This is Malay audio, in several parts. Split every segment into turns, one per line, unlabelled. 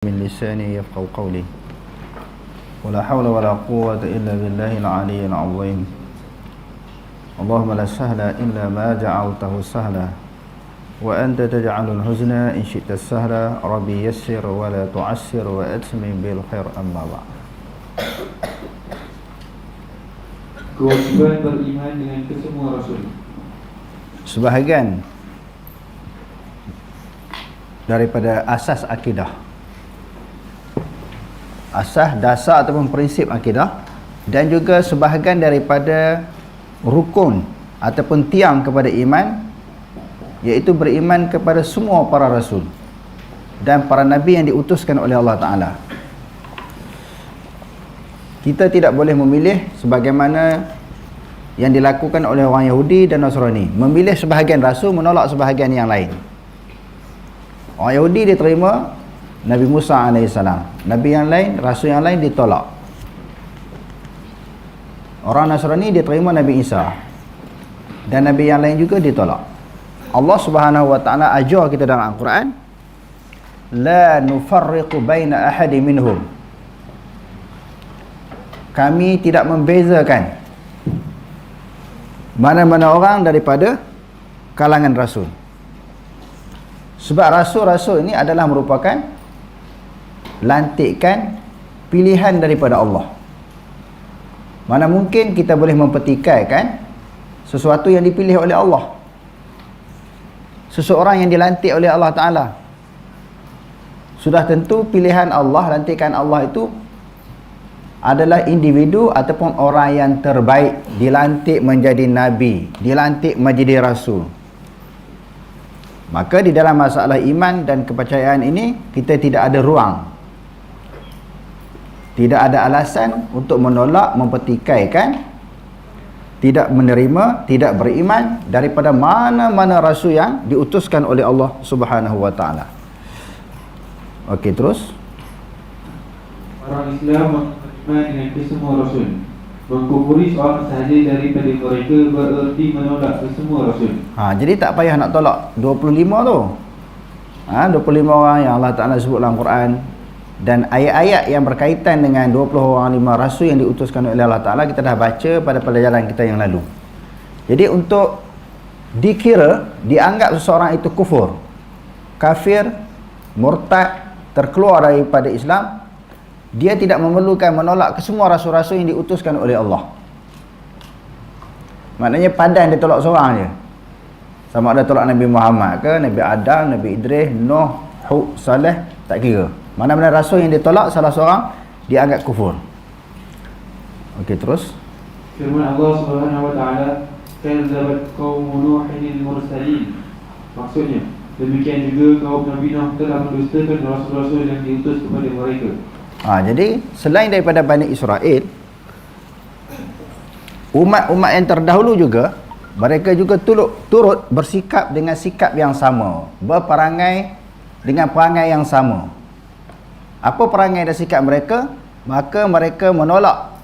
من لساني يفقهوا قولي ولا حول ولا قوة إلا بالله العلي العظيم اللهم لا سهل إلا ما جعلته سهلا وأنت تجعل الحزن إن شئت السهل ربي يسر ولا تعسر وأتمم بالخير أما بعد.
Kewajiban beriman dengan kesemua Rasul.
Sebahagian daripada asas akidah, asas dasar ataupun prinsip akidah, dan juga sebahagian daripada rukun ataupun tiang kepada iman, iaitu beriman kepada semua para rasul dan para nabi yang diutuskan oleh Allah Ta'ala. Kita tidak boleh memilih sebagaimana yang dilakukan oleh orang Yahudi dan Nasrani, memilih sebahagian rasul, menolak sebahagian yang lain. Orang Yahudi dia terima Nabi Musa AS, nabi yang lain, rasul yang lain ditolak. Orang Nasrani dia terima Nabi Isa, dan nabi yang lain juga ditolak. Allah Subhanahu wa taala ajar kita dalam Al-Quran, la nufarriqu baina ahadin minhum, kami tidak membezakan mana-mana orang daripada kalangan rasul. Sebab rasul-rasul ini adalah merupakan lantikan pilihan daripada Allah. Mana mungkin kita boleh mempertikaikan sesuatu yang dipilih oleh Allah, seseorang yang dilantik oleh Allah Ta'ala. Sudah tentu pilihan Allah, lantikan Allah itu adalah individu ataupun orang yang terbaik, dilantik menjadi nabi, dilantik menjadi rasul. Maka di dalam masalah iman dan kepercayaan ini, kita tidak ada ruang, tidak ada alasan untuk menolak, mempertikaikan, tidak menerima, tidak beriman daripada mana-mana rasul yang diutuskan oleh Allah Subhanahu wa taala. Okey, terus.
Orang Islam beriman dengan kesemua Rasul. Mengkufuri seorang sahaja daripada mereka bererti menolak kesemua Rasul.
Jadi tak payah nak tolak 25 tu. 25 orang yang Allah Ta'ala sebut dalam Quran, dan ayat-ayat yang berkaitan dengan 20 orang 5 rasul yang diutuskan oleh Allah Ta'ala, kita dah baca pada pelajaran kita yang lalu. Jadi untuk dikira, dianggap seseorang itu kufur, kafir, murtad, terkeluar daripada Islam, dia tidak memerlukan menolak kesemua rasul-rasul yang diutuskan oleh Allah. Maknanya padan dia tolak seorang je. Sama ada tolak Nabi Muhammad ke, Nabi Adam, Nabi Idris, Nuh, Hud, Saleh, tak kira. Mana-mana rasul yang ditolak salah seorang, dianggap kufur. Okey, terus.
Firman Allah Subhanahu wa taala, "Kazzabat qaum Nuhin al-mursalin." Maksudnya, demikian juga kaum Nabi Nuh telah mendustakan rasul-rasul yang diutus kepada mereka.
Jadi selain daripada Bani Israel, umat-umat yang terdahulu juga, mereka juga turut bersikap dengan sikap yang sama, berperangai dengan perangai yang sama. Apa perangai dan sikap mereka? Maka mereka menolak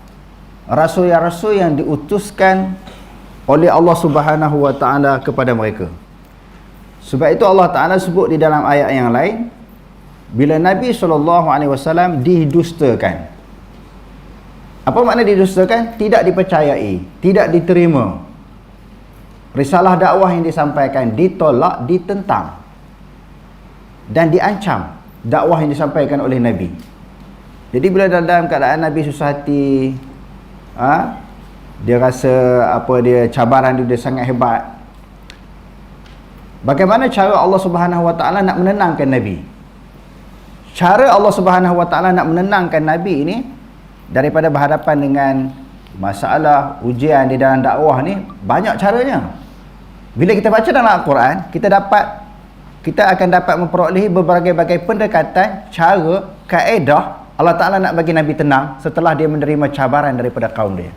rasul yang diutuskan oleh Allah Subhanahu wa taala kepada mereka. Sebab itu Allah Ta'ala sebut di dalam ayat yang lain, bila Nabi SAW didustakan. Apa makna didustakan? Tidak dipercayai, tidak diterima. Risalah dakwah yang disampaikan ditolak, ditentang, dan diancam dakwah yang disampaikan oleh Nabi. Jadi bila dalam keadaan Nabi susah hati, dia rasa cabaran dia sangat hebat, bagaimana cara Allah Subhanahu wa taala nak menenangkan Nabi? Cara Allah Subhanahu wa taala nak menenangkan Nabi ini daripada berhadapan dengan masalah, ujian di dalam dakwah ni, banyak caranya. Bila kita baca dalam Al-Quran, kita akan dapat memperolehi berbagai-bagai pendekatan, cara, kaedah Allah Ta'ala nak bagi Nabi tenang setelah dia menerima cabaran daripada kaum dia.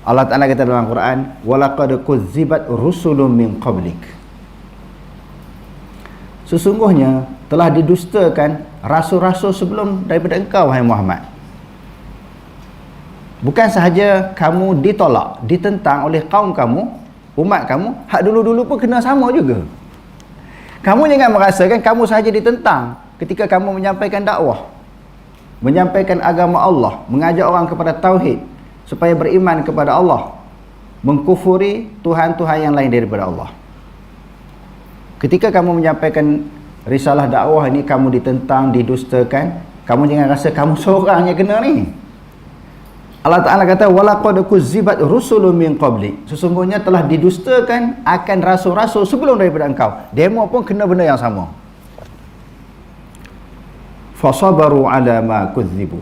Allah Ta'ala kata dalam Al-Quran, وَلَقَدْ كُذِّبَتْ رُسُلٌ مِّن قَبْلِكَ, sesungguhnya telah didustakan rasul-rasul sebelum daripada engkau, wahai Muhammad. Bukan sahaja kamu ditolak, ditentang oleh kaum kamu, umat kamu, hak dulu-dulu pun kena sama juga. Kamu jangan merasakan kamu sahaja ditentang, ketika kamu menyampaikan dakwah, menyampaikan agama Allah, mengajak orang kepada tauhid supaya beriman kepada Allah, mengkufuri Tuhan-Tuhan yang lain daripada Allah. Ketika kamu menyampaikan risalah dakwah ini, kamu ditentang, didustakan, kamu jangan rasa kamu seorang yang kena ni. Allah Ta'ala kata, walaqad kuzibat rusulun min qabli, sesungguhnya telah didustakan akan rasul-rasul sebelum daripada engkau. Demo pun kena benda yang sama. Fasabaru ala ma kuzibu,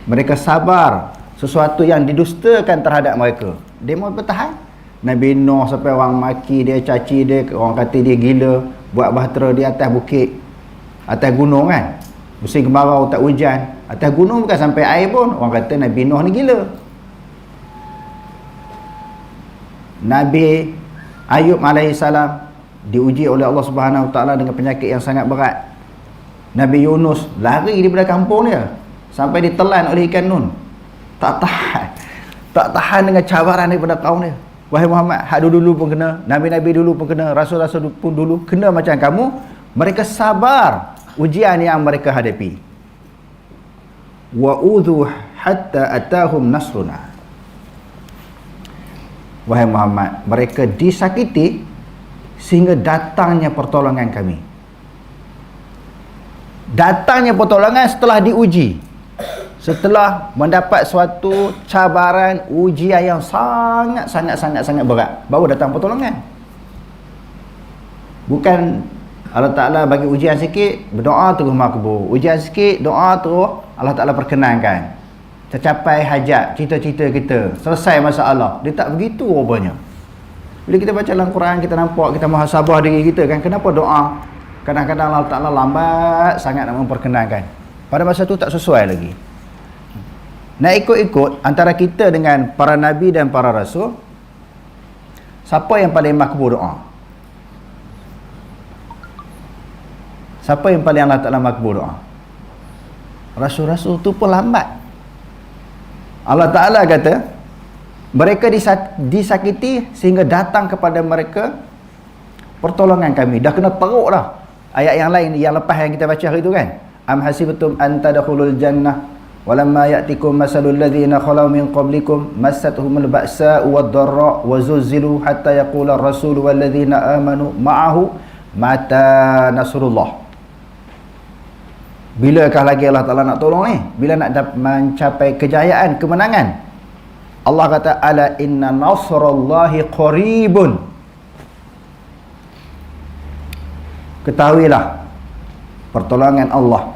mereka sabar sesuatu yang didustakan terhadap mereka. Demo bertahan. Nabi Nuh sampai orang maki dia, caci dia, orang kata dia gila, buat bahtera di atas bukit, atas gunung kan, musim kemarau tak hujan, atas gunung bukan sampai air pun, orang kata Nabi Nuh ni gila. Nabi Ayub alaihissalam diuji oleh Allah Subhanahu Wa Taala dengan penyakit yang sangat berat. Nabi Yunus lari daripada kampung dia sampai ditelan oleh ikan nun. Tak tahan dengan cabaran daripada kaum dia. Wahai Muhammad, hak dulu pun kena, nabi-nabi dulu pun kena, rasul-rasul pun dulu kena macam kamu. Mereka sabar ujian yang mereka hadapi. Wa udhu hatta atahum nasruna. Wahai Muhammad, mereka disakiti sehingga datangnya pertolongan kami. Datangnya pertolongan setelah diuji, setelah mendapat suatu cabaran, ujian yang sangat berat, baru datang pertolongan. Bukan Allah Ta'ala bagi ujian sikit, berdoa terus makbul, ujian sikit, doa terus Allah Ta'ala perkenankan, tercapai hajat, cita-cita kita, selesai masalah. Dia tak begitu rupanya. Bila kita baca dalam Quran, kita nampak, kita muhasabah diri kita kan, kenapa doa kadang-kadang Allah Ta'ala lambat sangat nak memperkenankan. Pada masa tu tak sesuai lagi. Nak ikut-ikut antara kita dengan para nabi dan para rasul, siapa yang paling makbul doa? Siapa yang paling Allah Ta'ala makbul doa? Rasul-rasul tu pun lambat. Allah Ta'ala kata mereka disakiti sehingga datang kepada mereka pertolongan kami. Dah kena teruk dah. Ayat yang lain yang lepas yang kita baca hari tu kan, am hasibtum an tadkhulul jannah walamma ya'tikum masalul ladzina khalau min qablikum massatuhumul ba'sa'u wad-dharra wa zulzilu hatta yaqula ar-rasul wal ladzina amanu ma'ahu mata nasrullah. Bilakah lagi Allah Ta'ala nak tolong ni? Bila nak mencapai kejayaan, kemenangan? Allah kata ala inna nasrallahi qaribun. Ketahuilah pertolongan Allah,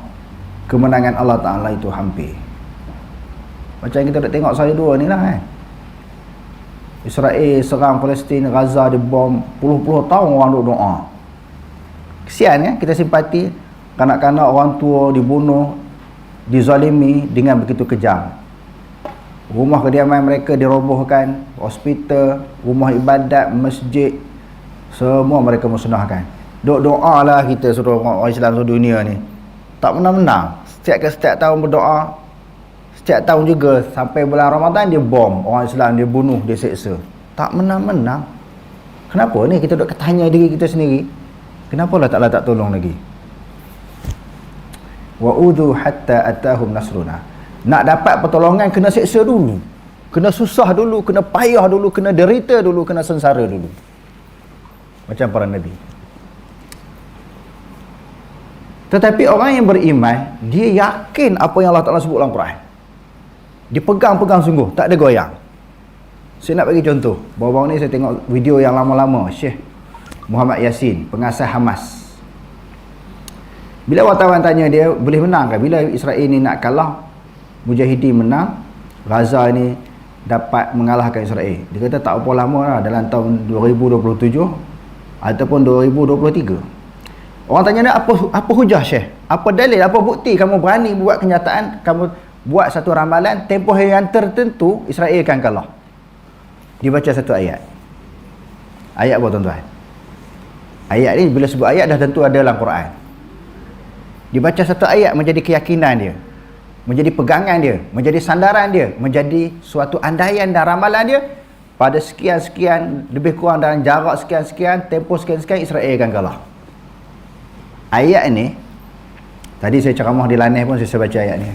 kemenangan Allah Ta'ala itu hampir. Macam kita dah tengok saya dua ni lah kan, Israel serang Palestin, Gaza dibom, puluh-puluh tahun orang duk doa. Kesian kan, kita simpati. Kanak-kanak orang tua dibunuh, dizalimi dengan begitu kejam. Rumah kediaman mereka dirobohkan, hospital, rumah ibadat, masjid, semua mereka musnahkan. Doa lah kita suruh orang Islam seluruh dunia ni. Tak pernah menang. Setiap tahun berdoa. Setiap tahun juga sampai bulan Ramadan dia bom orang Islam, dia bunuh, dia seksa. Tak menang-menang. Kenapa ni kita duk tanya diri kita sendiri? Kenapa Allah Ta'ala tak tolong lagi? Wa udhu hatta atahum nasruna. Nak dapat pertolongan kena seksa dulu, kena susah dulu, kena payah dulu, kena derita dulu, kena sengsara dulu. Macam para nabi. Tetapi orang yang beriman, dia yakin apa yang Allah Ta'ala sebut dalam Quran. Dia pegang-pegang sungguh, tak ada goyang. Saya nak bagi contoh. Baru-baru ni saya tengok video yang lama-lama Syekh Muhammad Yassin, pengasas Hamas. Bila wartawan tanya dia, boleh menang ke? Bila Israel ni nak kalah, Mujahidin menang, Gaza ni dapat mengalahkan Israel. Dia kata tak apa lama lah, dalam tahun 2027 ataupun 2023. Orang tanya dia, apa hujah Syekh? Apa dalil, apa bukti kamu berani buat kenyataan, kamu buat satu ramalan tempoh yang tertentu Israel akan kalah? Dibaca satu ayat. Ayat apa tuan-tuan? Ayat ni bila sebut ayat dah tentu ada dalam Quran. Dibaca satu ayat menjadi keyakinan dia, menjadi pegangan dia, menjadi sandaran dia, menjadi suatu andaian dan ramalan dia. Pada sekian-sekian, lebih kurang dalam jarak sekian-sekian, tempoh sekian-sekian, Israel akan kalah. Ayat ni Tadi saya ceramah di Laneh pun saya baca ayat ni.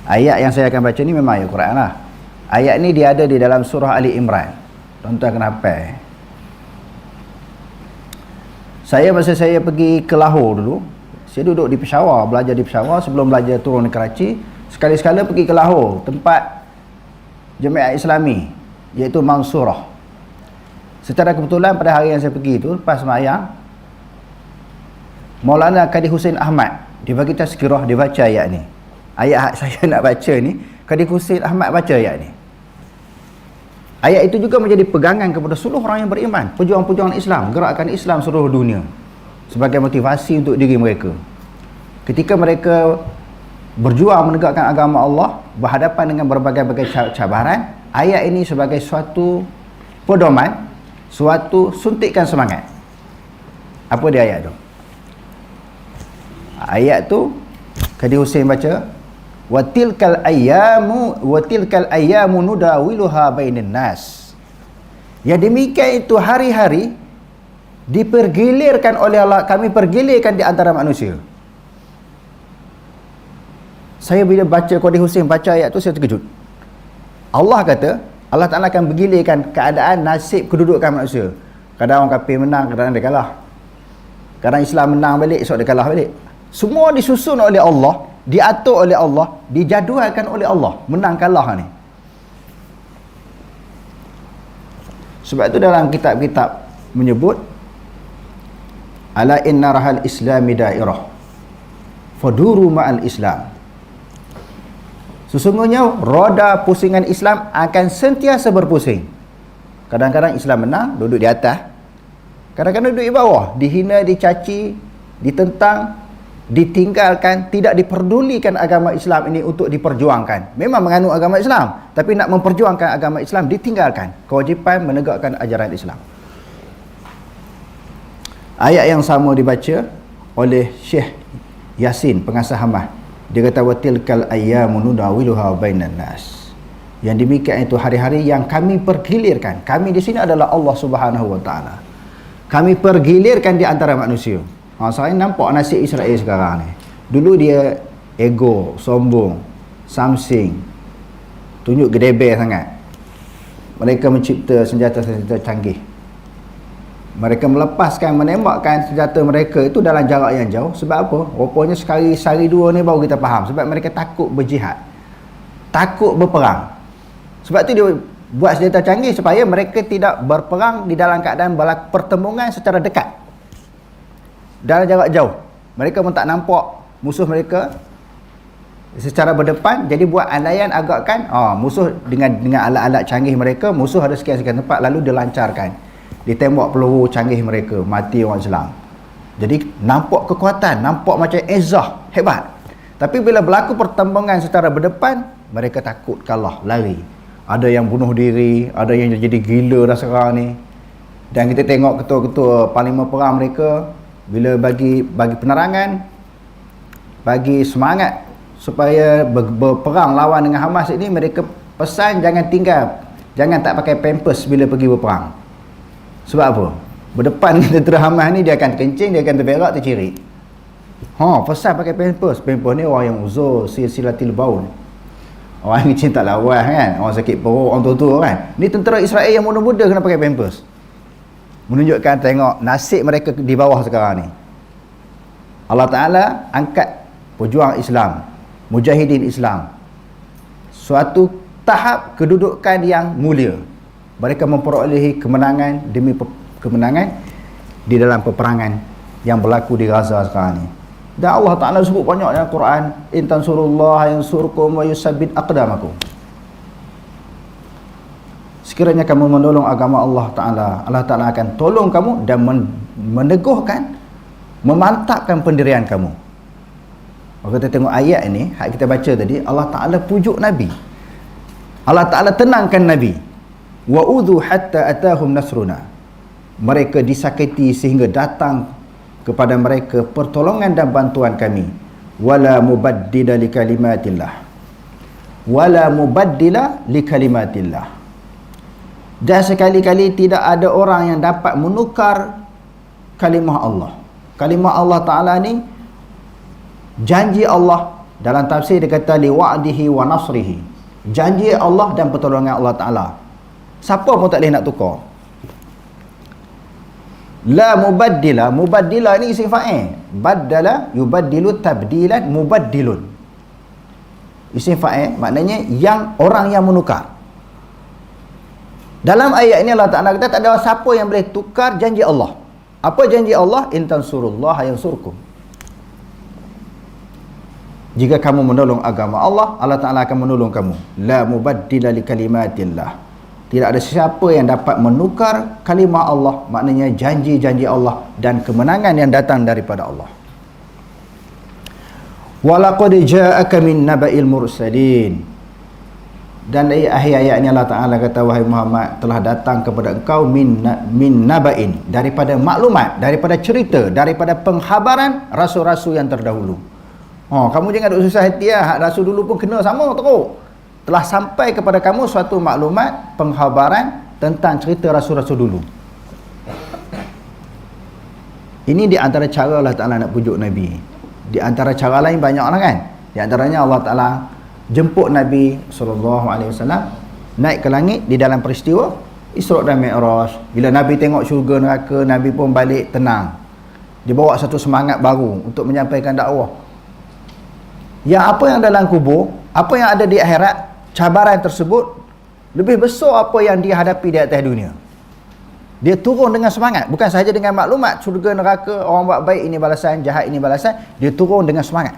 Ayat yang saya akan baca ni memang ayat Quran lah. Ayat ni dia ada di dalam surah Ali Imran. Tuan-tuan kenapa? Masa saya pergi ke Lahore dulu, saya duduk di Peshawar, belajar di Peshawar sebelum belajar turun di Karachi. Sekali-sekala pergi ke Lahore, tempat Jamiat Islami, iaitu Mansurah. Secara kebetulan pada hari yang saya pergi itu, lepas sembahyang, Maulana Qadi Hussein Ahmad dia bagi tazkirah, dia baca ayat ni. Ayat saya nak baca ni, Qadi Hussein Ahmad baca ayat ni. Ayat itu juga menjadi pegangan kepada seluruh orang yang beriman, pejuang-pejuang Islam, gerakan Islam seluruh dunia, sebagai motivasi untuk diri mereka. Ketika mereka berjuang menegakkan agama Allah, berhadapan dengan berbagai-bagai cabaran, ayat ini sebagai suatu pedoman, suatu suntikan semangat. Apa dia ayat tu? Ayat tu Qadi Hussein baca, wa tilkal ayyamu nudawiluha bainan nas. Yang demikian itu hari-hari dipergilirkan oleh Allah, kami pergilirkan di antara manusia. Saya bila baca Qadi Hussein baca ayat tu, saya terkejut. Allah kata Allah Ta'ala akan bergilirkan keadaan nasib kedudukan manusia. Kadang orang kafir menang, kadang dia kalah. Kadang Islam menang balik, esok dia kalah balik. Semua disusun oleh Allah, diatur oleh Allah, dijadualkan oleh Allah, menang kalah ni. Sebab itu dalam kitab-kitab menyebut, ala inna rahal islami dairah faduru ma'al islam. Sesungguhnya roda pusingan Islam akan sentiasa berpusing. Kadang-kadang Islam menang, duduk di atas. Kadang-kadang duduk di bawah, dihina, dicaci, ditentang, ditinggalkan, tidak diperdulikan agama Islam ini untuk diperjuangkan. Memang menganut agama Islam, tapi nak memperjuangkan agama Islam ditinggalkan. Kewajipan menegakkan ajaran Islam. Ayat yang sama dibaca oleh Syekh Yasin Pengasah Hamad. Dia kata watilkal ayyamu nudawiluha bainan nas. Yang demikian itu hari-hari yang kami pergilirkan. Kami di sini adalah Allah Subhanahu wa taala. Kami pergilirkan di antara manusia. Saya nampak nasib Israel sekarang ni. Dulu dia ego, sombong, samsing, tunjuk gedebel sangat. Mereka mencipta senjata-senjata canggih. Mereka melepaskan, menembakkan senjata mereka itu dalam jarak yang jauh. Sebab apa? Rupanya sehari dua ni baru kita faham. Sebab mereka takut berjihad, takut berperang. Sebab tu dia buat senjata canggih supaya mereka tidak berperang di dalam keadaan berlaku pertembungan secara dekat, dalam jarak jauh. Mereka pun tak nampak musuh mereka secara berdepan. Jadi buat andaian agakkan musuh dengan alat-alat canggih mereka, musuh ada sekian-sekian tempat, lalu dilancarkan, ditembak peluru canggih mereka, mati orang Islam. Jadi nampak kekuatan, nampak macam izzah, hebat. Tapi bila berlaku pertembungan secara berdepan, mereka takut kalah, lari. Ada yang bunuh diri, ada yang jadi gila dah sekarang ni. Dan kita tengok ketua-ketua parlimen perang mereka, bila bagi penerangan, bagi semangat supaya berperang lawan dengan Hamas ini, mereka pesan jangan tinggal, jangan tak pakai pampers bila pergi berperang. Sebab apa? Berdepan tentera Hamas ni, dia akan kencing, dia akan terberak, tercirit. Pesan pakai pampers. Pampers ni orang yang uzur silsilatil baul, orang yang kencing tak lawas kan, orang sakit perut, orang tua-tua kan. Ni tentera Israel yang muda-muda kena pakai pampers. Menunjukkan, tengok nasib mereka di bawah sekarang ni. Allah Ta'ala angkat pejuang Islam, mujahidin Islam, suatu tahap kedudukan yang mulia. Mereka memperolehi kemenangan demi kemenangan di dalam peperangan yang berlaku di Gaza sekarang ni. Dan Allah Ta'ala sebut banyak dalam Quran, in tansurullah yansurkum wa yusabbit aqdamakum. Sekiranya kamu menolong agama Allah Ta'ala, Allah Ta'ala akan tolong kamu dan meneguhkan, memantapkan pendirian kamu. Kalau kita tengok ayat ini, hak kita baca tadi, Allah Ta'ala pujuk Nabi, Allah Ta'ala tenangkan Nabi. Wa'udhu hatta atahum nasruna. Mereka disakiti sehingga datang kepada mereka pertolongan dan bantuan kami. Wala mubaddila li kalimatillah. Wala mubaddila li kalimatillah. Dan sekali-kali tidak ada orang yang dapat menukar kalimah Allah. Kalimah Allah Ta'ala ni Janji Allah, dalam tafsir dia kata liwa'dihi wa nasrihi, janji Allah dan pertolongan Allah Ta'ala. Siapa pun tak boleh nak tukar. La mubaddila, mubaddila ni isim fa'il. Baddala yubaddilu tabdilan mubaddilun. Isim fa'il maknanya yang orang yang menukar. Dalam ayat ini Allah Ta'ala kata tak ada siapa yang boleh tukar janji Allah. Apa janji Allah? In tansurullaha yansurkum. Jika kamu menolong agama Allah, Allah Ta'ala akan menolong kamu. La mubaddila li kalimatillah. Tidak ada siapa yang dapat menukar kalimah Allah, maknanya janji-janji Allah dan kemenangan yang datang daripada Allah. Walaqad ja'aka min naba'il mursalin. Dan dari akhir ayatnya Allah Ta'ala kata, wahai Muhammad, telah datang kepada engkau min naba'in, daripada maklumat, daripada cerita, daripada penghabaran rasul-rasul yang terdahulu. Kamu jangan duk susah hati lah, rasul dulu pun kena sama teruk. Telah sampai kepada kamu suatu maklumat, penghabaran tentang cerita rasul-rasul dulu. Ini di antara cara Allah Ta'ala nak pujuk Nabi. Di antara cara lain banyak lah kan. Di antaranya Allah Ta'ala jemput Nabi SAW naik ke langit di dalam peristiwa Isra' dan Mi'raj. Bila Nabi tengok syurga neraka, Nabi pun balik tenang. Dia bawa satu semangat baru untuk menyampaikan dakwah. Yang apa yang dalam kubur, apa yang ada di akhirat, cabaran tersebut lebih besar apa yang dia hadapi di atas dunia. Dia turun dengan semangat, bukan sahaja dengan maklumat syurga neraka, orang buat baik ini balasan, jahat ini balasan. Dia turun dengan semangat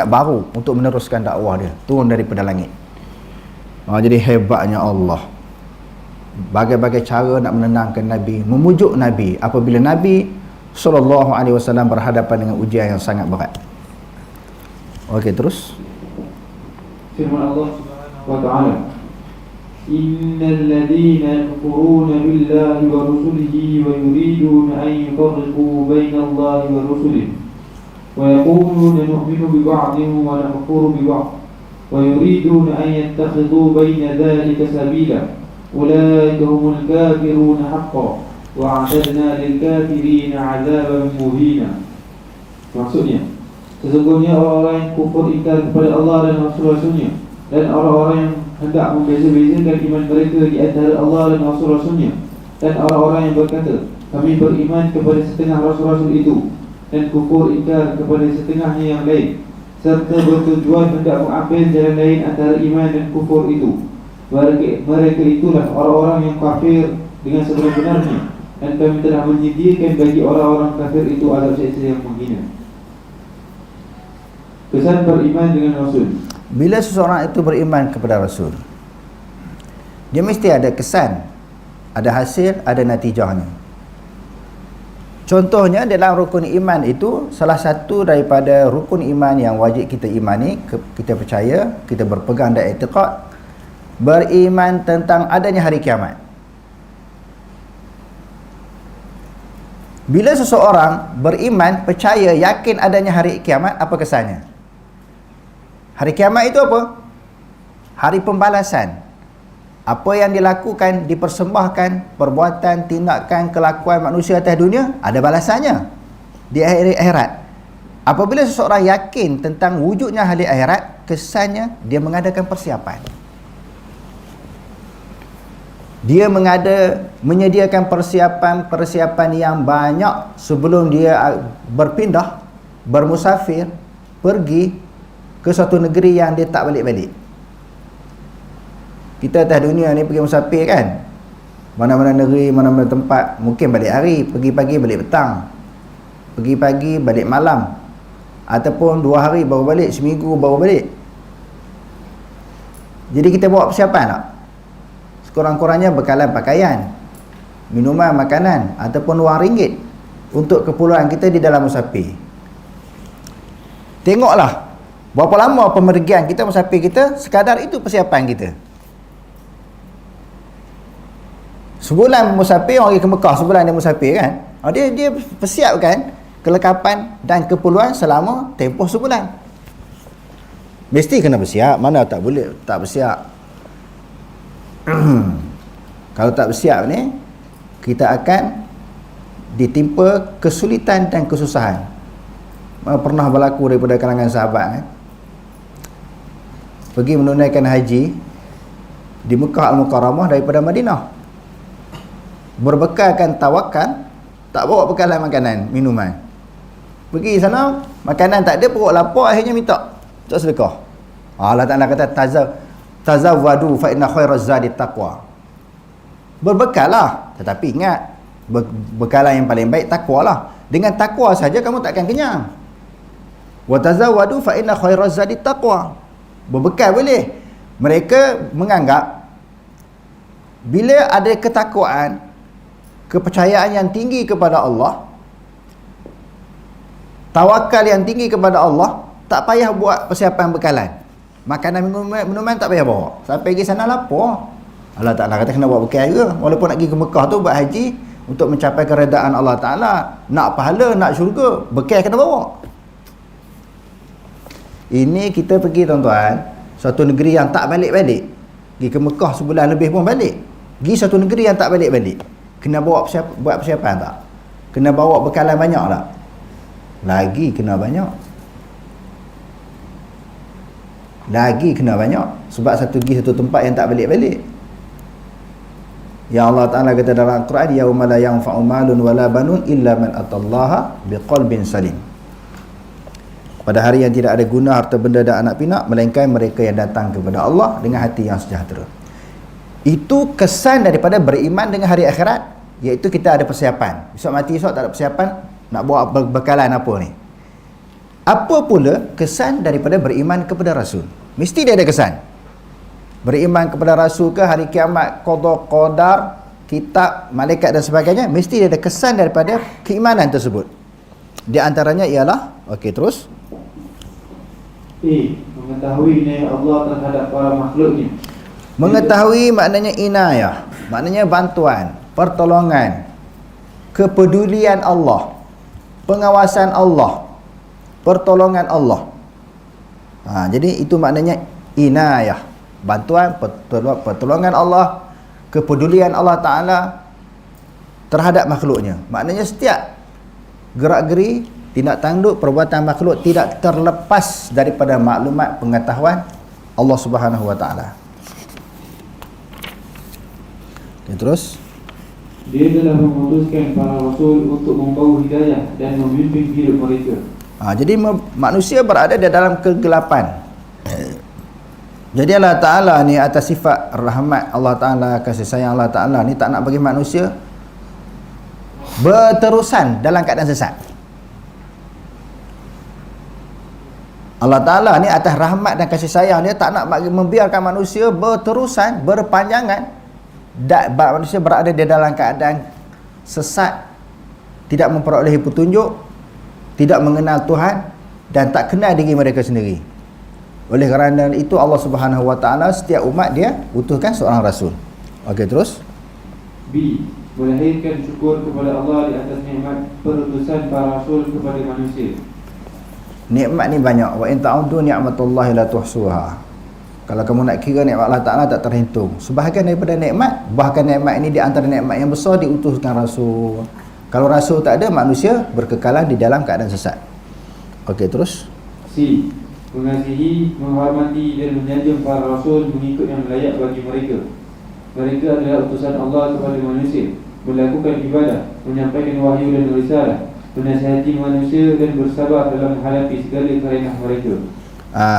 baru untuk meneruskan dakwah dia, turun daripada langit. Jadi hebatnya Allah, bagai-bagai cara nak menenangkan Nabi, memujuk Nabi apabila Nabi SAW berhadapan dengan ujian yang sangat berat. Okey, terus
firman Allah Subhanahu wa ta'ala, innal ladhina yakfuruna billahi wa rusulihi wa yuriduna an yufarriqu baina Allahi wa rusulihi wa yaquluna nu'minu bi ba'din wa nakfuru bi ba'd wa yuriduna an yattakhidhu baina dhalika sabila ulaika humul kafiruna haqqan wa a'tadna lil kafirina 'adzaban muhina. Maksudnya, sesungguhnya orang-orang yang kufur ingkar kepada Allah dan Rasul-Rasulnya, dan orang-orang yang hendak membeza-bezakan iman mereka di antara Allah dan Rasul-Rasulnya, dan orang-orang yang berkata, kami beriman kepada setengah Rasul-Rasul itu, dan kufur ingkar kepada setengahnya yang lain, serta bertujuan hendak mengambil jalan lain antara iman dan kufur itu. Mereka itulah orang-orang yang kafir dengan sebenar-benarnya, dan kami telah menyediakan bagi orang-orang kafir itu azab siksa yang menghina. Kesan beriman dengan Rasul.
Bila seseorang itu beriman kepada Rasul, dia mesti ada kesan, ada hasil, ada natijahnya. Contohnya dalam rukun iman itu, salah satu daripada rukun iman yang wajib kita imani, kita percaya, kita berpegang dan i'tiqad, beriman tentang adanya hari kiamat. Bila seseorang beriman, percaya, yakin adanya hari kiamat, apa kesannya? Hari kiamat itu apa? Hari pembalasan. Apa yang dilakukan, dipersembahkan, perbuatan, tindakan, kelakuan manusia atas dunia, ada balasannya di akhirat. Apabila seseorang yakin tentang wujudnya hari akhirat, kesannya dia mengadakan persiapan. Dia menyediakan persiapan yang banyak sebelum dia berpindah, bermusafir, pergi ke suatu negeri yang dia tak balik-balik. Kita atas dunia ni pergi musafir kan, mana-mana negeri, mana-mana tempat, mungkin balik hari, pergi pagi balik petang, pergi pagi balik malam, ataupun 2 hari baru balik, seminggu baru balik. Jadi kita bawa persiapan tak? Sekurang-kurangnya bekalan pakaian, minuman, makanan, ataupun RM1 untuk keperluan kita di dalam musafir. Tengoklah berapa lama pemergian kita, musafir kita, sekadar itu persiapan kita. Sebulan musafir, orang pergi ke Mekah, sebulan dia musafir kan. Dia persiapkan kelengkapan dan keperluan selama tempoh sebulan. Mesti kena bersiap, mana tak boleh tak bersiap. Kalau tak bersiap ni, kita akan ditimpa kesulitan dan kesusahan. pernah berlaku daripada kalangan sahabat pergi menunaikan haji di Mekah Al-Mukarramah daripada Madinah, berbekalkan tawakal, tak bawa bekalan makanan, minuman. Pergi sana, makanan tak ada, perut lapar, akhirnya minta sedekah. Allah Ta'ala kata tazawwadu fa inna khairaz zadi taqwa. Berbekal lah, tetapi ingat bekalan yang paling baik takwa lah. Dengan takwa saja kamu takkan kenyang. Wa tazawwadu fa inna khairaz zadi taqwa. Berbekal boleh. Mereka menganggap bila ada ketakwaan, kepercayaan yang tinggi kepada Allah, tawakal yang tinggi kepada Allah, tak payah buat persiapan bekalan. Makanan minuman tak payah bawa. Sampai pergi sana lapar. Allah Ta'ala kata kena bawa bekal juga. Walaupun nak pergi ke Mekah tu buat haji untuk mencapai keredaan Allah Ta'ala, nak pahala, nak syurga, bekal kena bawa. Ini kita pergi tuan-tuan, satu negeri yang tak balik-balik. Pergi ke Mekah sebulan lebih pun balik. Pergi satu negeri yang tak balik-balik. Kena bawa buat persiapan tak? Kena bawa bekalan banyak tak? Lagi kena banyak. Lagi kena banyak. Sebab satu pergi satu tempat yang tak balik-balik. Ya Allah Ta'ala kata dalam Al-Quran, yauma la yanfa'u malun wala banun illa man atallaha biqalbin salim. Pada hari yang tidak ada guna harta benda dan anak pinak melainkan mereka yang datang kepada Allah dengan hati yang sejahtera. Itu kesan daripada beriman dengan hari akhirat, iaitu kita ada persiapan. Besok mati esok tak ada persiapan, nak bawa bekalan apa ni. Apa pula kesan daripada beriman kepada Rasul? Mesti dia ada kesan. Beriman kepada Rasul ke, hari kiamat, qada qadar, kitab, malaikat dan sebagainya, mesti dia ada kesan daripada keimanan tersebut. Di antaranya ialah, okey terus.
Mengetahui inayah Allah terhadap para makhluknya.
Mengetahui maknanya inayah, maknanya bantuan, pertolongan, kepedulian Allah, pengawasan Allah, pertolongan Allah. Jadi itu maknanya inayah, bantuan, pertolongan Allah, kepedulian Allah Ta'ala terhadap makhluknya. Maknanya setiap gerak-geri, tindak tanduk, perbuatan makhluk tidak terlepas daripada maklumat pengetahuan Allah Subhanahu Wa Ta'ala. Okay, terus
dia telah memutuskan para rasul untuk membawa hidayah dan memimpin hidup mereka.
Jadi manusia berada di dalam kegelapan. Jadi Allah Ta'ala ni atas sifat rahmat Allah Ta'ala, kasih sayang Allah Ta'ala ni tak nak bagi manusia berterusan dalam keadaan sesat. Allah Ta'ala ni atas rahmat dan kasih sayang dia tak nak membiarkan manusia berterusan, berpanjangan, manusia berada di dalam keadaan sesat, tidak memperolehi petunjuk, tidak mengenal Tuhan dan tak kenal diri mereka sendiri. Oleh kerana itu Allah Subhanahu Wa Ta'ala setiap umat dia utuskan seorang rasul. Okey, terus
B. Melahirkan syukur kepada Allah di atas nikmat perutusan para rasul kepada manusia.
Nikmat ni banyak. Wa in ta'uddu ni'matallahi la tuhsuha. Kalau kamu nak kira nikmat Allah Ta'ala tak terhitung. Sebahagian daripada nikmat, bahkan nikmat ini di antara nikmat yang besar, diutuskan rasul. Kalau rasul tak ada, manusia berkekalan di dalam keadaan sesat. Okey, terus
C. Mengasihi, menghormati dan menyanjung para rasul mengikut yang layak bagi mereka. Mereka adalah utusan Allah kepada manusia, melakukan ibadah, menyampaikan wahyu dan risalah, menasihati manusia dan bersabar dalam menghadapi segala kerenah mereka.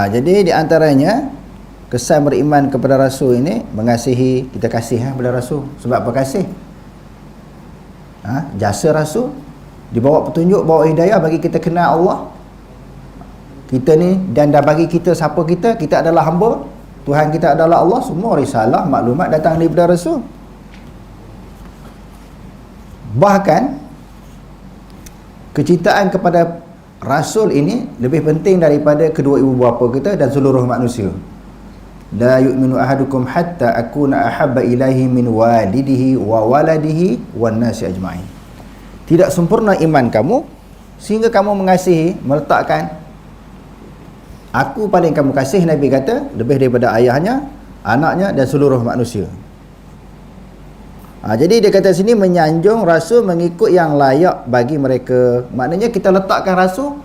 Jadi di antaranya kesan beriman kepada Rasul ini mengasihi, kita kasih kepada Rasul. Sebab apa kasih? Jasa Rasul, dibawa petunjuk, bawa hidayah bagi kita kenal Allah. Kita ni, dan dah bagi kita siapa kita adalah hamba, Tuhan kita adalah Allah. Semua risalah, maklumat datang daripada Rasul. Bahkan kecintaan kepada Rasul ini lebih penting daripada kedua ibu bapa kita dan seluruh manusia. La yu'minu ahadukum hatta akuna ahabba ilaihi min walidihi wa waladihi wan nasi ajma'in. Tidak sempurna iman kamu sehingga kamu mengasihi, meletakkan aku paling kamu kasih, Nabi kata, lebih daripada ayahnya, anaknya dan seluruh manusia. Jadi dia kata sini menyanjung Rasul mengikut yang layak bagi mereka. Maknanya kita letakkan Rasul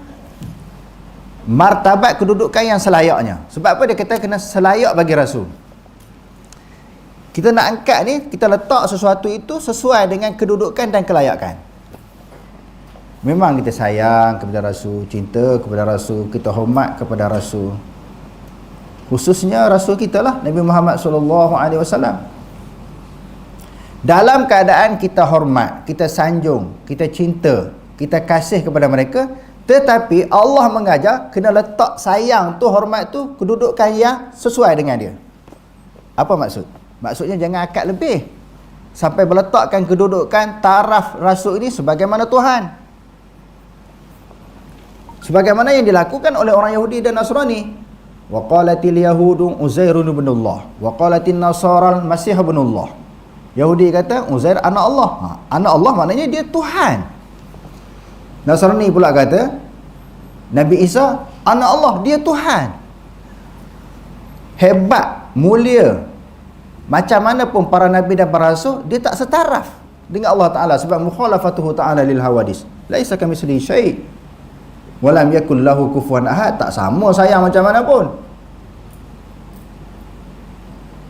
martabat kedudukan yang selayaknya. Sebab apa dia kata kena selayak bagi Rasul? Kita nak angkat ni, kita letak sesuatu itu sesuai dengan kedudukan dan kelayakan. Memang kita sayang kepada Rasul, cinta kepada Rasul, kita hormat kepada Rasul. Khususnya Rasul kita lah, Nabi Muhammad SAW. Dalam keadaan kita hormat, kita sanjung, kita cinta, kita kasih kepada mereka, tetapi Allah mengajar kena letak sayang tu, hormat tu, kedudukan yang sesuai dengan dia. Apa maksud? Maksudnya jangan akad lebih sampai meletakkan kedudukan taraf Rasul ini sebagaimana Tuhan, sebagaimana yang dilakukan oleh orang Yahudi dan Nasrani. Wa qalatil yahudu Uzairun ibnullah wa qalatin nasara al-masih ibnullah. Yahudi kata Uzair anak Allah. Anak Allah maknanya dia Tuhan. Nasrani pula kata Nabi Isa anak Allah, dia Tuhan. Hebat, mulia, macam mana pun para nabi dan para rasul, dia tak setaraf dengan Allah Ta'ala. Sebab mukhalafatuhu ta'ala lil hawadis, laisa kamitslihi syai' wa lam yakul lahu kufuwan ahad. Tak sama sayang macam mana pun.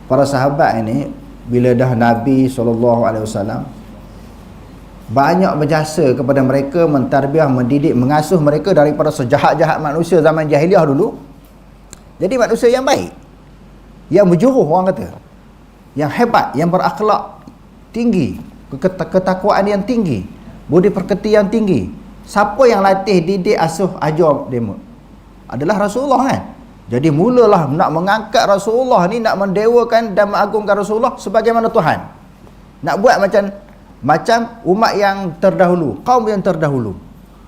Para sahabat ini bila dah Nabi SAW banyak berjasa kepada mereka, mentarbiah, mendidik, mengasuh mereka daripada sejahat-jahat manusia zaman jahiliah dulu. Jadi manusia yang baik, yang berjuruh orang kata, yang hebat, yang berakhlak tinggi, ketakwaan yang tinggi, budi pekerti yang tinggi. Siapa yang latih, didik, asuh, ajar demo? Adalah Rasulullah kan. Jadi mulalah nak mengangkat Rasulullah ni, nak mendewakan dan mengagungkan Rasulullah sebagaimana Tuhan. Nak buat macam umat yang terdahulu, kaum yang terdahulu.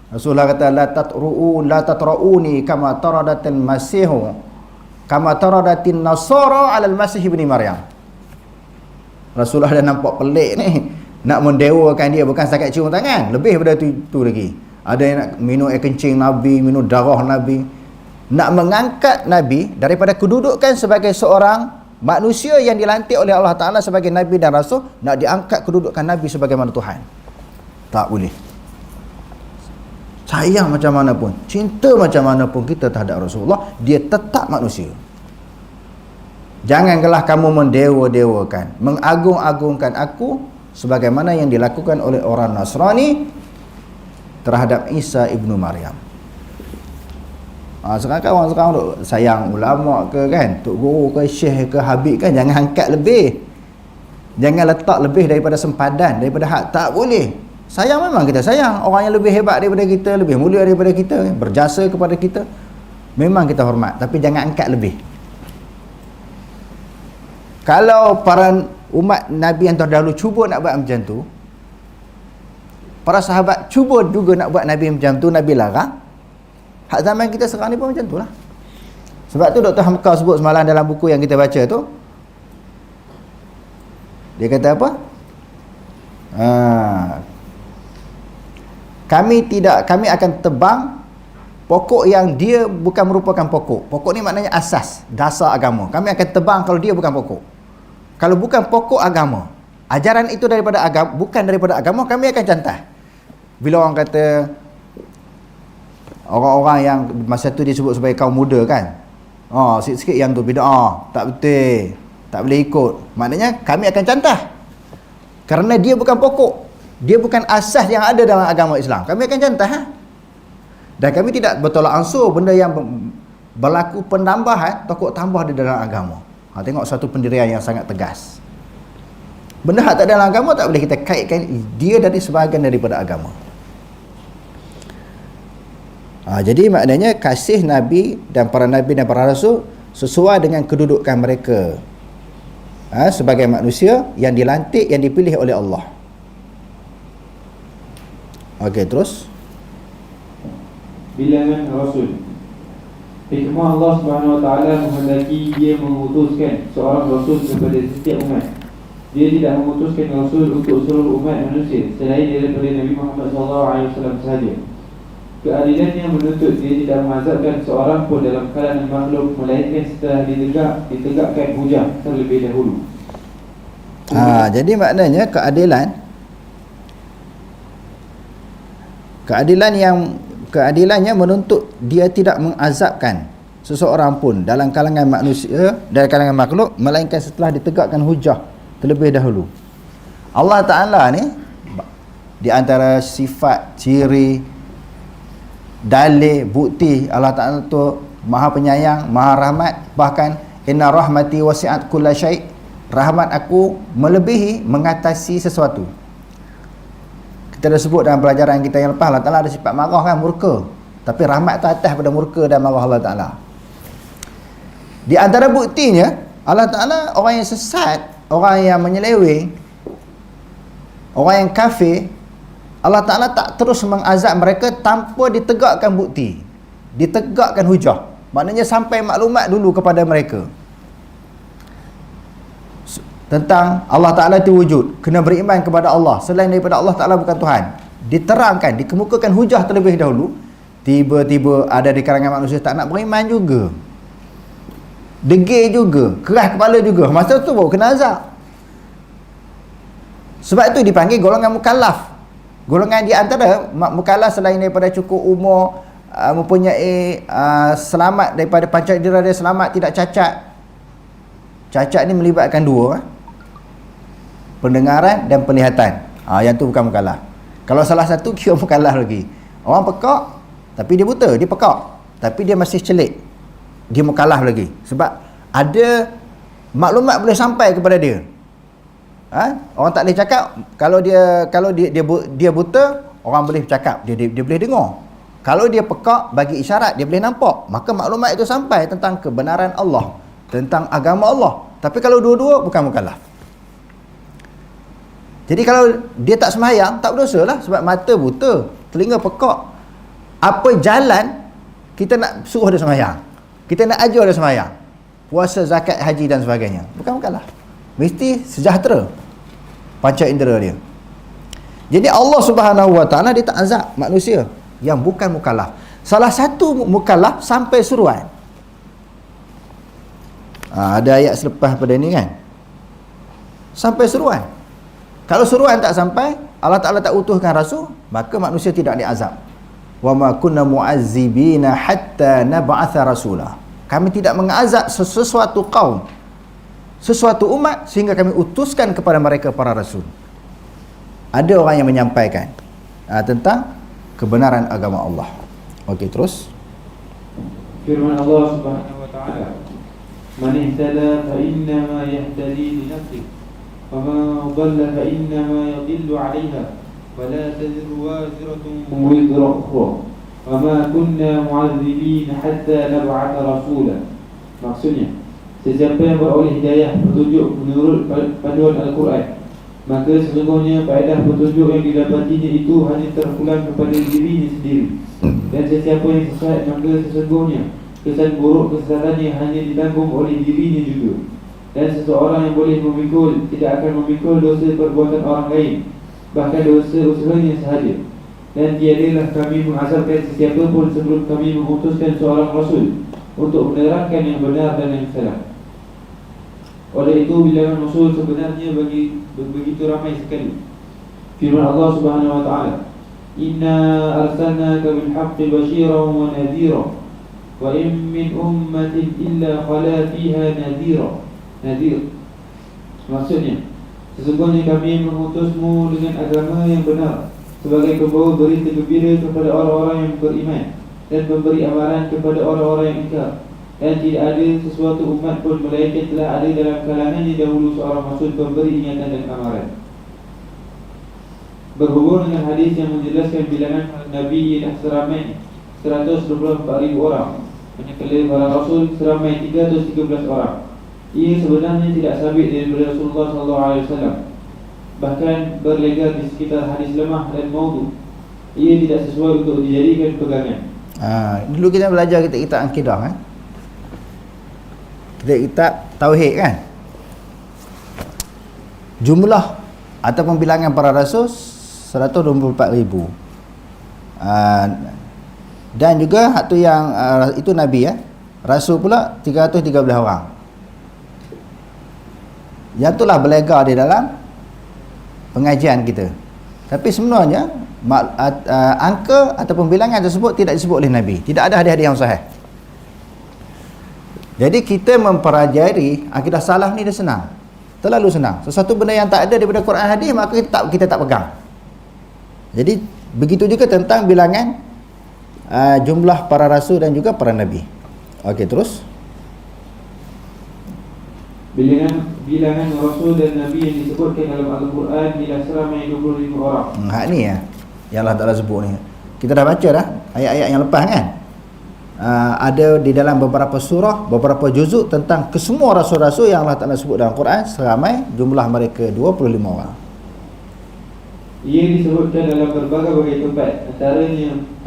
Rasulullah kata la tatra'uni kama taradatil masihu kama taradatin nasara 'alal masih ibni Maryam. Rasulullah dah nampak pelik ni, nak mendewakan dia bukan setakat cium tangan, lebih daripada itu lagi. Ada yang nak minum air kencing Nabi, minum darah Nabi, nak mengangkat Nabi daripada kedudukan sebagai seorang manusia yang dilantik oleh Allah Ta'ala sebagai Nabi dan Rasul, nak diangkat kedudukan Nabi sebagaimana Tuhan. Tak boleh. Sayang macam mana pun, cinta macam mana pun kita terhadap Rasulullah, dia tetap manusia. Janganlah kamu mendewa-dewakan, mengagung-agungkan aku sebagaimana yang dilakukan oleh orang Nasrani terhadap Isa ibnu Maryam. Sekarang orang sekarang duk sayang ulama ke kan, tok guru ke syekh ke habib kan, jangan angkat lebih, jangan letak lebih daripada sempadan, daripada hak. Tak boleh. Sayang memang kita sayang orang yang lebih hebat daripada kita, lebih mulia daripada kita, berjasa kepada kita, memang kita hormat, tapi jangan angkat lebih. Kalau para umat Nabi yang terdahulu cuba nak buat macam tu, para sahabat cuba juga nak buat Nabi macam tu, Nabi larang. Hak zaman kita sekarang ni pun macam tu lah. Sebab tu Dr. Hamka sebut semalam dalam buku yang kita baca tu, dia kata apa? Kami akan tebang pokok yang dia bukan merupakan pokok. Pokok ni maknanya asas, dasar agama. Kami akan tebang kalau dia bukan pokok. Kalau bukan pokok agama, ajaran itu daripada agama, bukan daripada agama, kami akan cantah. Bila orang kata, orang-orang yang masa tu disebut sebagai kaum muda kan, sikit-sikit yang tu bid'ah, tak betul, tak boleh ikut, maknanya kami akan cantah kerana dia bukan pokok, dia bukan asas yang ada dalam agama Islam. Kami akan cantah. Dan kami tidak bertolak ansur benda yang berlaku penambahan, tokok tambah di dalam agama. Tengok satu pendirian yang sangat tegas. Benda hak tak ada dalam agama tak boleh kita kaitkan dia dari sebahagian daripada agama. Jadi maknanya kasih Nabi dan para Nabi dan para Rasul sesuai dengan kedudukan mereka sebagai manusia yang dilantik, yang dipilih oleh Allah. Okey, terus
bilangan Rasul. Hikmah Allah Subhanahu Wa Taala menghendaki dia mengutuskan seorang Rasul kepada setiap umat. Dia tidak mengutuskan Rasul untuk seluruh umat manusia selain daripada Nabi Muhammad SAW sahaja. Keadilannya menuntut dia tidak mengazabkan seorang pun dalam kalangan makhluk, melainkan setelah ditegakkan hujah terlebih dahulu.
Jadi maknanya keadilannya menuntut dia tidak mengazabkan seseorang pun dalam kalangan manusia, dalam kalangan makhluk, melainkan setelah ditegakkan hujah terlebih dahulu. Allah Ta'ala ni di antara sifat, ciri, dalil, bukti Allah Ta'ala tu Maha Penyayang, Maha Rahmat. Bahkan inna rahmati wasi'at kulla syai', rahmat aku melebihi, mengatasi sesuatu. Kita dah sebut dalam pelajaran kita yang lepas, Allah Ta'ala ada sifat marah kan, murka. Tapi rahmat tu atas pada murka dan marah Allah Ta'ala. Di antara buktinya, Allah Ta'ala orang yang sesat, orang yang menyeleweng, orang yang kafir, Allah Ta'ala tak terus mengazab mereka tanpa ditegakkan bukti, ditegakkan hujah. Maknanya sampai maklumat dulu kepada mereka tentang Allah Ta'ala itu wujud, kena beriman kepada Allah, selain daripada Allah Ta'ala bukan Tuhan. Diterangkan, dikemukakan hujah terlebih dahulu. Tiba-tiba ada di kalangan manusia tak nak beriman juga, degil juga, keras kepala juga. Masa tu baru kena azab. Sebab itu dipanggil golongan mukallaf. Golongan di antara mukallaf selain daripada cukup umur, mempunyai selamat daripada panca indera dia, selamat, tidak cacat. Cacat ni melibatkan dua, pendengaran dan penglihatan. Yang tu bukan mukallaf. Kalau salah satu kira mukallaf lagi. Orang pekak tapi dia buta, dia pekak tapi dia masih celik, dia mukallaf lagi. Sebab ada maklumat boleh sampai kepada dia. Orang tak boleh cakap. Kalau dia buta, orang boleh cakap, dia boleh dengar. Kalau dia pekak, bagi isyarat, dia boleh nampak. Maka maklumat itu sampai tentang kebenaran Allah, tentang agama Allah. Tapi kalau dua-dua, bukan mukallaf. Jadi kalau dia tak sembahyang, tak berdosa lah. Sebab mata buta, telinga pekak. Apa jalan kita nak suruh dia sembahyang, kita nak ajar dia sembahyang, puasa, zakat, haji dan sebagainya? Bukan mukallaf. Mesti sejahtera panca indera dia. Jadi Allah Subhanahu Wa Ta'ala dia tak azab manusia yang bukan mukallaf. Salah satu mukallaf sampai suruhan. Ada ayat selepas pada ni kan, sampai suruhan. Kalau suruhan tak sampai, Allah Ta'ala tak utuhkan rasul, maka manusia tidak diazab. Wa ma kunna mu'azzibina hatta nab'atha rasula. Kami tidak mengazab sesuatu kaum, sesuatu umat, sehingga kami utuskan kepada mereka para rasul. Ada orang yang menyampaikan tentang kebenaran agama Allah. Okey, terus
firman Allah Subhanahu wa taala, man ihtada fa innama yahtadi li nafsihi wa man dhalla fa innama yadhillu 'alayha wa la taziru waziratun wizra ukhra wa ma kunna mu'azzibin hatta nab'atha rasula. Maksudnya, sesiapa yang beroleh hidayah, petunjuk menurut panduan Al-Quran, maka sesungguhnya faedah petunjuk yang didapatinya itu hanya terpulang kepada dirinya sendiri. Dan sesiapa yang sesat, maka sesungguhnya kesan buruk kesesatannya hanya ditanggung oleh dirinya juga. Dan seseorang yang boleh memikul tidak akan memikul dosa perbuatan orang lain, bahkan dosa usahanya sahaja. Dan tiadalah kami mengazabkan sesiapa pun sebelum kami mengutuskan seorang rasul untuk menerangkan yang benar dan yang salah. Oleh itu bilangan rasul sebenarnya begitu ramai sekali. Firman Allah Subhanahu wa taala, inna arsalnaka bil haqqi basyiran wa nadhira wa in min ummatin illa khala fiha nadhir. Maksudnya, sesungguhnya kami mengutusmu dengan agama yang benar, sebagai pembawa berita gembira kepada orang-orang yang beriman dan memberi amaran kepada orang-orang yang ingkar. Dan tidak ada sesuatu umat pun melainkan telah ada dalam kalangannya dahulu seorang rasul pemberi ingatan dan amaran. Berhubung dengan hadis yang menjelaskan bilangan Nabi ialah seramai 124,000 orang, manakala para rasul seramai 313 orang. Ia sebenarnya tidak sabit daripada Rasulullah SAW, bahkan berlegar di sekitar hadis lemah dan maudhu. Ia tidak sesuai untuk dijadikan pegangan.
Dulu kita belajar kitab akidah kan, kitab tauhid kan, jumlah ataupun bilangan para rasul 124,000. Dan juga hak tu yang itu Nabi rasul pula 313 orang. Yang itulah berlegar di dalam pengajian kita. Tapi sebenarnya angka ataupun bilangan tersebut tidak disebut oleh Nabi. Tidak ada hadis-hadis yang sahih. Jadi kita mempelajari akidah salaf ni dia senang. Terlalu senang. Sesuatu benda yang tak ada daripada Quran hadis, maka kita tak pegang. Jadi begitu juga tentang bilangan jumlah para rasul dan juga para nabi. Okey, terus.
Bilangan rasul dan nabi yang disebutkan dalam Al-Quran ialah seramai 25 orang.
Hak ni ya, yang Allah Ta'ala sebut ni. Kita dah baca dah ayat-ayat yang lepas kan. Ada di dalam beberapa surah, beberapa juzuk tentang kesemua rasul-rasul yang Allah Ta'ala sebut dalam Quran, seramai jumlah mereka 25 orang.
Ia disebutkan dalam berbagai-bagai tempat.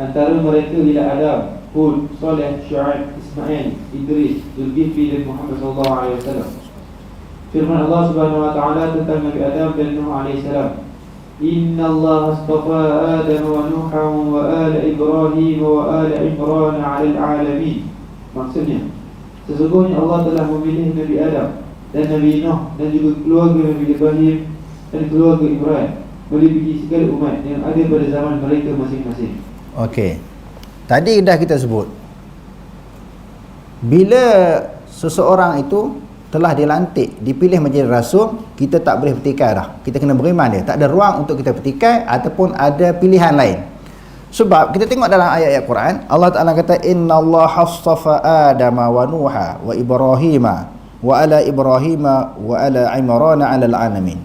Antara mereka ialah Adam, Hud, Saleh, Syuaib, Ismail, Idris, Zulkifli dan Muhammad SAW. Firman Allah Subhanahu Wa Taala tentang Nabi Adam dan Nuh alaihissalam. Inna Allah astafa Adam wa Nuhan wa ala Ibrahim wa ala Imran 'alal 'alamin. Maksudnya, sesungguhnya Allah telah memilih Nabi Adam dan Nabi Nuh dan juga keluarga Nabi Ibrahim dan keluarga Ibrahim melebihi segala umat yang ada pada zaman mereka masing-masing.
Okey. Tadi dah kita sebut, bila seseorang itu telah dilantik, dipilih menjadi rasul, kita tak boleh petikai dah. Kita kena beriman dia. Tak ada ruang untuk kita petikai ataupun ada pilihan lain. Sebab kita tengok dalam ayat-ayat Quran, Allah Ta'ala kata innallaha hastafa Adama wa Nuha wa Ibrahima wa ala Ibrahima wa ala Imran 'alal 'alamin.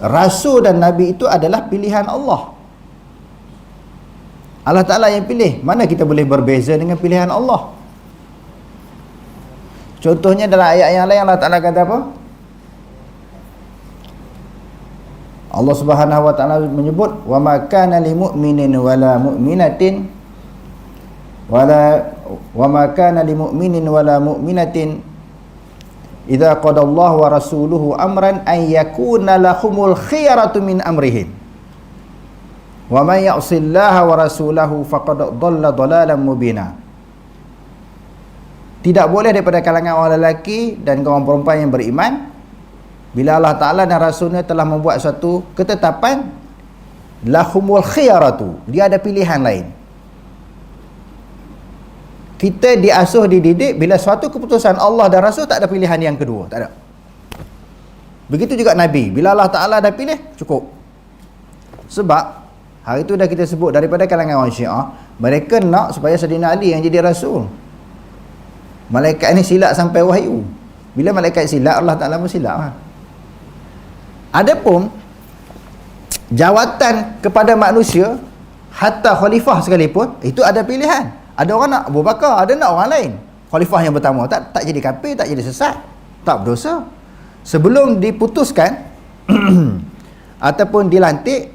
Rasul dan nabi itu adalah pilihan Allah. Allah Ta'ala yang pilih. Mana kita boleh berbeza dengan pilihan Allah? Contohnya dalam ayat yang lain Allah Ta'ala kata apa? Allah Subhanahu Wa Ta'ala menyebut wa ma kana lil mu'minin wala mu'minatin wa ma kana lil mu'minin wala mu'minatin idza qada Allah wa rasuluhu amran an yakuna lahumul khiyaratu min amrihim wa man ya'sillaha wa rasulahu faqad dhalla dhalalan mubina. Tidak boleh daripada kalangan orang lelaki dan kaum perempuan yang beriman, bila Allah Ta'ala dan Rasulnya telah membuat suatu ketetapan, lahumul khiyaratu, dia ada pilihan lain. Kita diasuh, dididik, bila suatu keputusan Allah dan Rasul, tak ada pilihan yang kedua, tak ada. Begitu juga Nabi, bila Allah Ta'ala dah pilih, cukup. Sebab hari itu dah kita sebut, daripada kalangan orang Syiah, mereka nak supaya Sayyidina Ali yang jadi Rasul. Malaikat ni silap sampai wahyu. Bila malaikat silap, Allah Ta'ala pun silap. Adapun jawatan kepada manusia, hatta khalifah sekalipun, itu ada pilihan. Ada orang nak Abu Bakar, ada nak orang lain. Khalifah yang pertama tak jadi kafir, tak jadi sesat, tak berdosa. Sebelum diputuskan ataupun dilantik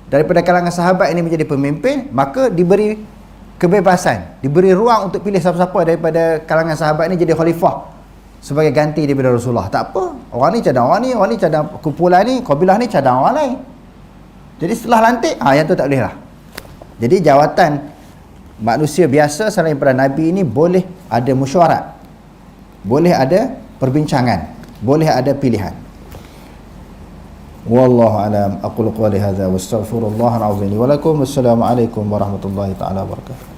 daripada kalangan sahabat ini menjadi pemimpin, maka diberi kebebasan, diberi ruang untuk pilih siapa-siapa daripada kalangan sahabat ini jadi khalifah sebagai ganti daripada Rasulullah. Tak apa, orang ni cadang orang ni cadang kumpulan ni, kabilah ni cadang orang lain. Jadi setelah lantik, yang tu tak boleh lah. Jadi jawatan manusia biasa selain daripada Nabi ini boleh ada mesyuarat, boleh ada perbincangan, boleh ada pilihan. Wallahu a'lam. Aqulu qawli hadza wa astaghfirullahal azim li wa lakum. Wassalamu alaikum warahmatullahi taala wabarakatuh.